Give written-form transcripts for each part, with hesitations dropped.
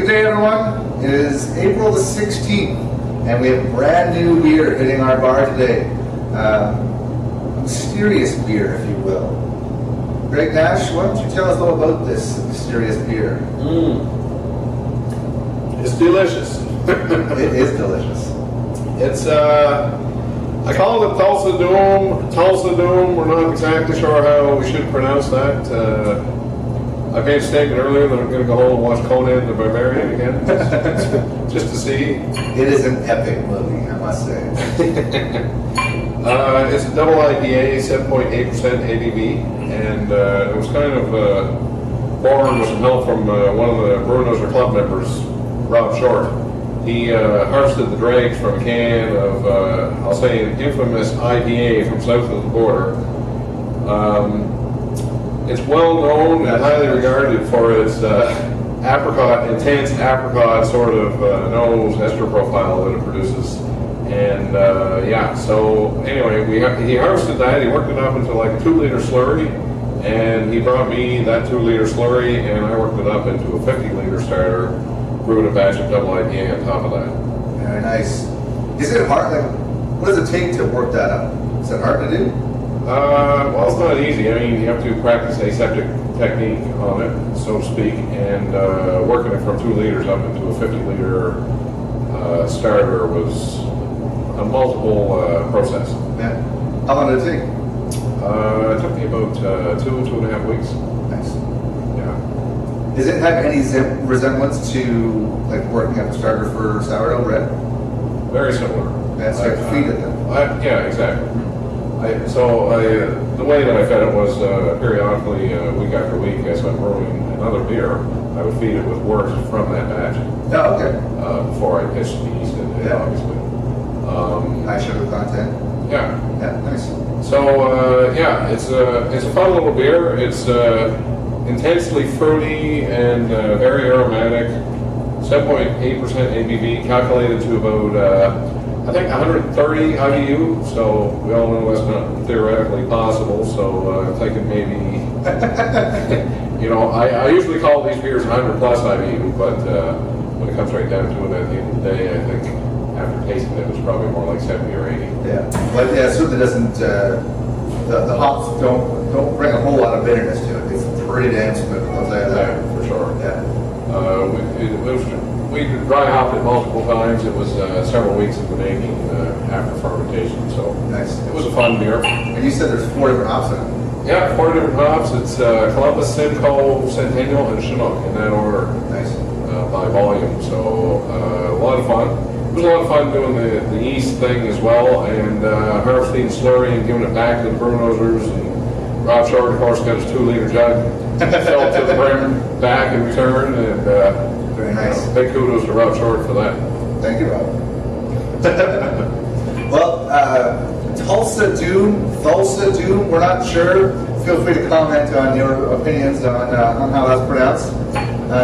Good day, everyone. It is April the 16th, and we have brand new beer hitting our bar today. Mysterious beer, if you will. Greg Nash, why don't you tell us all about this mysterious beer? It's delicious. It is delicious. It's, I call it Thulsa Doom. Thulsa Doom, we're not exactly sure how we should pronounce that. I made a statement earlier that I'm going to go home and watch Conan the Barbarian again, just to see. It is an epic movie, I must say. It's a double IPA, 7.8% ABV, and it was kind of born with some help from one of the Brewnoser Club members, Rob Short. He harvested the dregs from a can of, I'll say, an infamous IPA from south of the border. It's well known and highly regarded for its intense apricot sort of nose ester profile that it produces. And so anyway, he harvested that, he worked it up into like a 2-liter slurry, and he brought me that 2-liter slurry, and I worked it up into a 50-liter starter, brewed a batch of double IPA on top of that. Very nice. Is it hard? Like, what does it take to work that up? Is it hard to do? Well, it's not easy. I mean, you have to practice aseptic technique on it, so to speak, and working it from 2 liters up into a 50-liter starter was a multiple process. Yeah. How long did it take? It took me about 2.5 weeks. Nice. Yeah. Does it have any resemblance to like working up a starter for sourdough bread? Very similar. That's how you feed it then. Yeah, exactly. The way that I fed it was periodically, week after week, as I'm brewing another beer, I would feed it with wort from that batch. Oh, okay. Before I pitched the yeast in it, obviously. High sugar content. Yeah. Yeah, nice. So it's a fun little beer. It's intensely fruity and very aromatic. 7.8% ABV, calculated to about I think 130 IBU. So we all know that's not theoretically possible. So I'm thinking maybe I usually call these beers 100 plus IBU, but when it comes right down to it, at the end of the day, I think after tasting it, was probably more like 70 or 80. Yeah, but yeah, it certainly doesn't. The hops don't bring a whole lot of bitterness to it. It's pretty damn smooth. I'll tell you that. Yeah, for sure. Yeah. We dry hopped it multiple times. It was several weeks in the making after fermentation. So nice. It was a fun beer. And you said there's 4 different hops in it. Yeah, 4 different hops. It's Columbus, Simcoe, Centennial, and Chinook in that order. Nice. By volume. So a lot of fun. It was a lot of fun doing the yeast thing as well, and harvesting slurry and giving it back to the Brewnosers. And Rob Short, of course, got his 2-liter jug filled to the brim back in return, and very nice. Big kudos to Rob Short for that. Thank you, Rob. Well, Thulsa Doom, we're not sure. Feel free to comment on your opinions on how that's pronounced.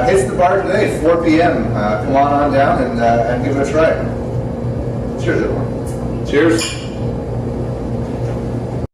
Hits the bar today, 4 p.m. Come on down and give it a try. Cheers, everyone. Cheers.